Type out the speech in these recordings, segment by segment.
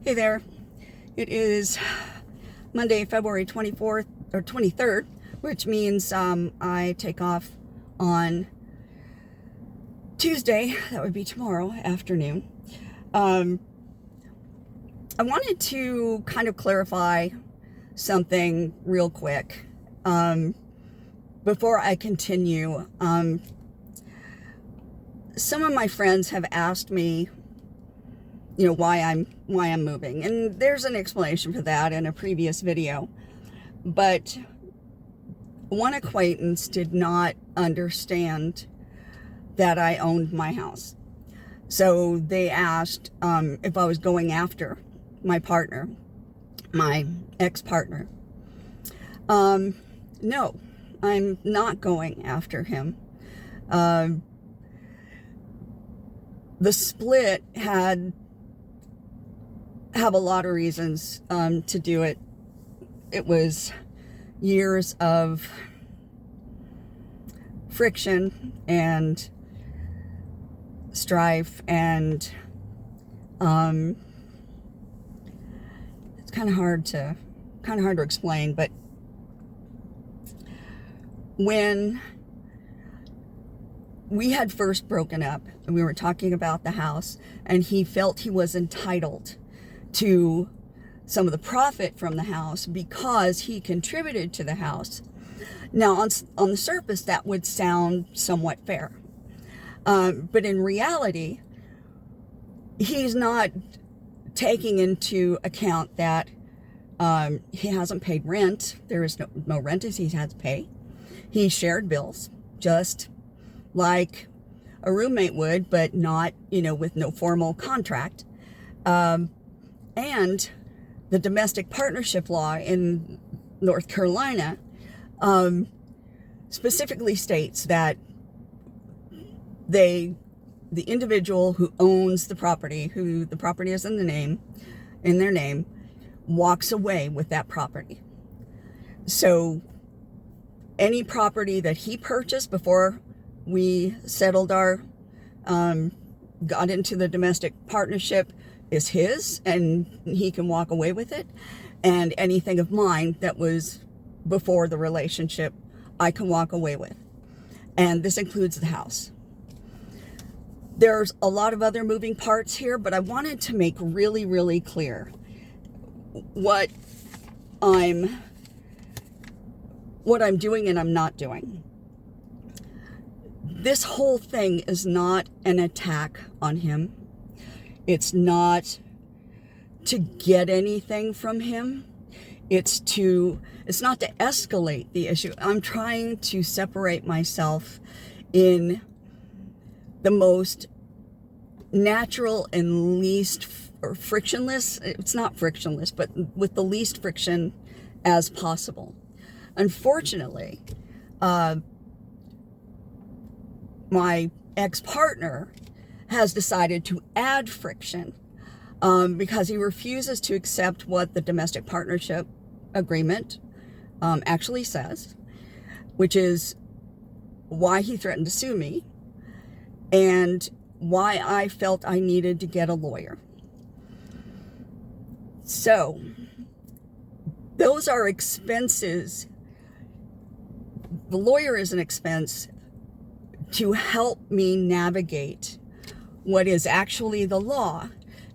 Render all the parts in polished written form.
Hey there. It is Monday, February 24th or 23rd, which means I take off on Tuesday. That would be tomorrow afternoon. I wanted to kind of clarify something real quick before I continue. Some of my friends have asked me, why I'm moving, and there's an explanation for that in a previous video. But one acquaintance did not understand that I owned my house, so they asked if I was going after my partner, my ex-partner. No, I'm not going after him. The split have a lot of reasons to do it. It was years of friction and strife, and it's kind of hard to explain. But when we had first broken up and we were talking about the house, and he felt he was entitled to some of the profit from the house because he contributed to the house. Now, on the surface, that would sound somewhat fair. But in reality, he's not taking into account that he hasn't paid rent. There is no rent as he has to pay. He shared bills, just like a roommate would, but not, with no formal contract. And the domestic partnership law in North Carolina specifically states that the individual who owns the property, who the property is in their name, walks away with that property. So any property that he purchased before we settled got into the domestic partnership is his, and he can walk away with it. And anything of mine that was before the relationship, I can walk away with. And this includes the house. There's a lot of other moving parts here, but I wanted to make really, really clear what I'm doing and I'm not doing. This whole thing is not an attack on him. It's not to get anything from him. It's not to escalate the issue. I'm trying to separate myself in the most natural and least frictionless. It's not frictionless, but with the least friction as possible. Unfortunately, my ex-partner has decided to add friction because he refuses to accept what the domestic partnership agreement actually says, which is why he threatened to sue me and why I felt I needed to get a lawyer. So those are expenses. The lawyer is an expense to help me navigate what is actually the law,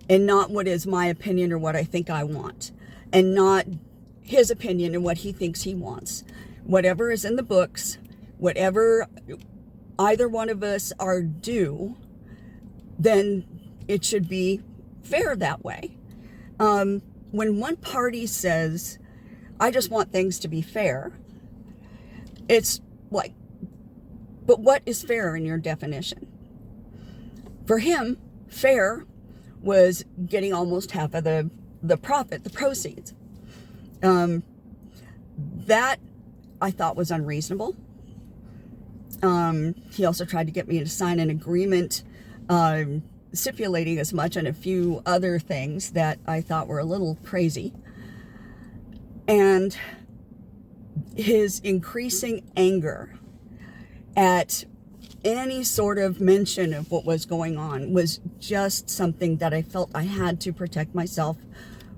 and not what is my opinion or what I think I want, and not his opinion and what he thinks he wants. Whatever is in the books, whatever either one of us are due, then it should be fair that way. When one party says, I just want things to be fair, it's like, but what is fair in your definition? For him, fair was getting almost half of the profit, the proceeds. That I thought was unreasonable. He also tried to get me to sign an agreement stipulating as much, and a few other things that I thought were a little crazy. And his increasing anger at any sort of mention of what was going on was just something that I felt I had to protect myself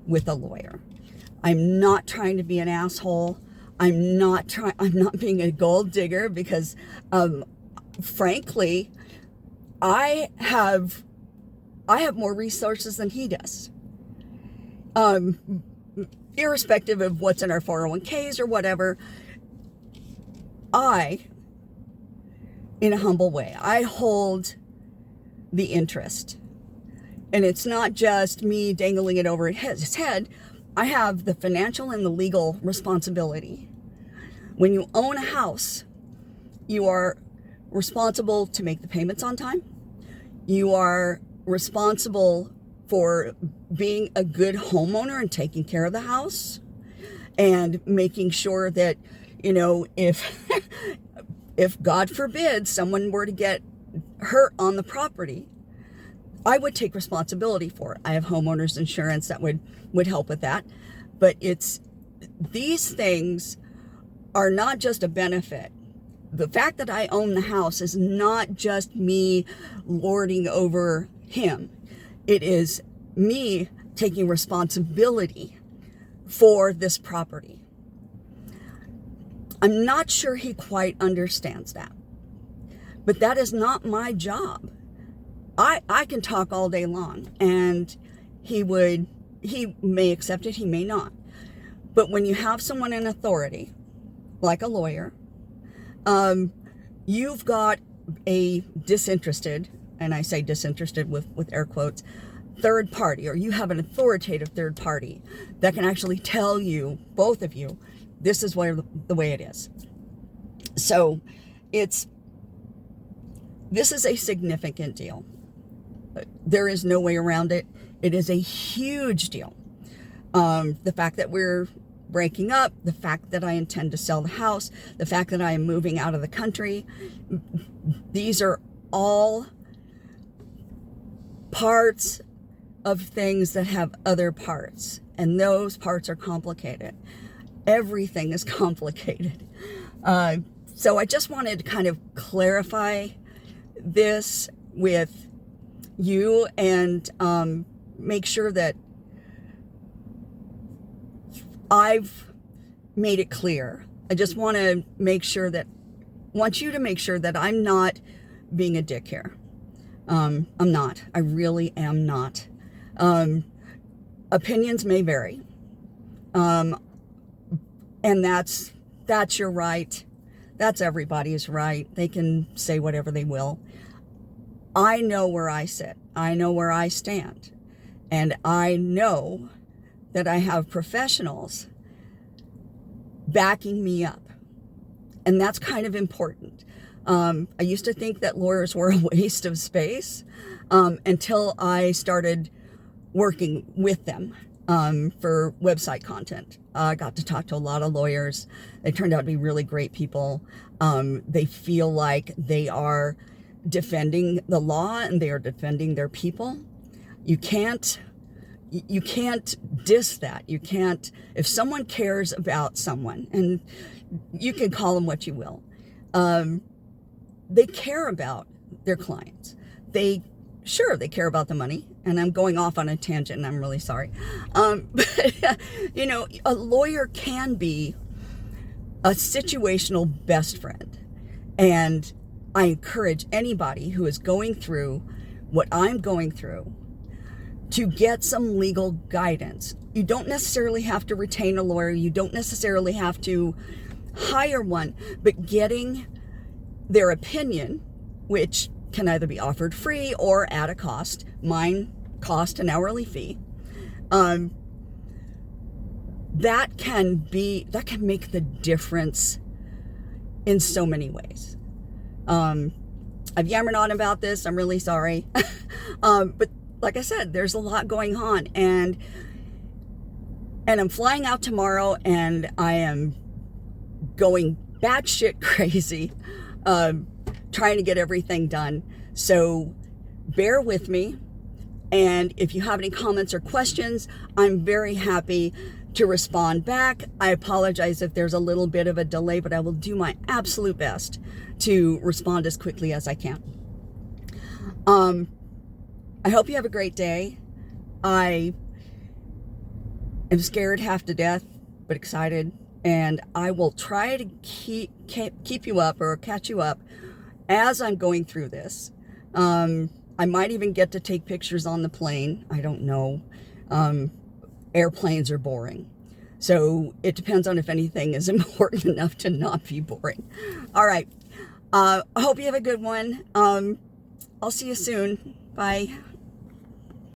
with a lawyer. I'm not trying to be an asshole. I'm not being a gold digger, because frankly, I have more resources than he does. Irrespective of what's in our 401ks or whatever, in a humble way, I hold the interest. And it's not just me dangling it over his head. I have the financial and the legal responsibility. When you own a house, you are responsible to make the payments on time. You are responsible for being a good homeowner and taking care of the house and making sure that, if God forbid someone were to get hurt on the property, I would take responsibility for it. I have homeowners insurance that would help with that. But these things are not just a benefit. The fact that I own the house is not just me lording over him. It is me taking responsibility for this property. I'm not sure he quite understands that. But that is not my job. I can talk all day long, and he may accept it, he may not. But when you have someone in authority, like a lawyer, you've got a disinterested, and I say disinterested with air quotes, third party, or you have an authoritative third party that can actually tell you, both of you, this is the way it is. So this is a significant deal. There is no way around it. It is a huge deal. The fact that we're breaking up, the fact that I intend to sell the house, the fact that I am moving out of the country, these are all parts of things that have other parts, and those parts are complicated. Everything is complicated. So I just wanted to kind of clarify this with you and make sure that I've made it clear. I just want you to make sure that I'm not being a dick here. I'm not. I really am not. Opinions may vary. And that's your right. That's everybody's right. They can say whatever they will. I know where I sit. I know where I stand. And I know that I have professionals backing me up. And that's kind of important. I used to think that lawyers were a waste of space until I started working with them for website content. I got to talk to a lot of lawyers. They turned out to be really great people. They feel like they are defending the law and they are defending their people. You can't diss that. You can't, if someone cares about someone, and you can call them what you will, they care about their clients. They care about the money, and I'm going off on a tangent and I'm really sorry. But, a lawyer can be a situational best friend. And I encourage anybody who is going through what I'm going through to get some legal guidance. You don't necessarily have to retain a lawyer. You don't necessarily have to hire one, but getting their opinion, which can either be offered free or at a cost. Mine cost an hourly fee. That can make the difference in so many ways. I've yammered on about this. I'm really sorry. But like I said, there's a lot going on, and I'm flying out tomorrow, and I am going batshit crazy, trying to get everything done. So bear with me. And if you have any comments or questions, I'm very happy to respond back. I apologize if there's a little bit of a delay, but I will do my absolute best to respond as quickly as I can. I hope you have a great day. I am scared half to death, but excited, and I will try to keep you up or catch you up as I'm going through this. I might even get to take pictures on the plane. I don't know. Airplanes are boring. So it depends on if anything is important enough to not be boring. All right. I hope you have a good one. I'll see you soon. Bye.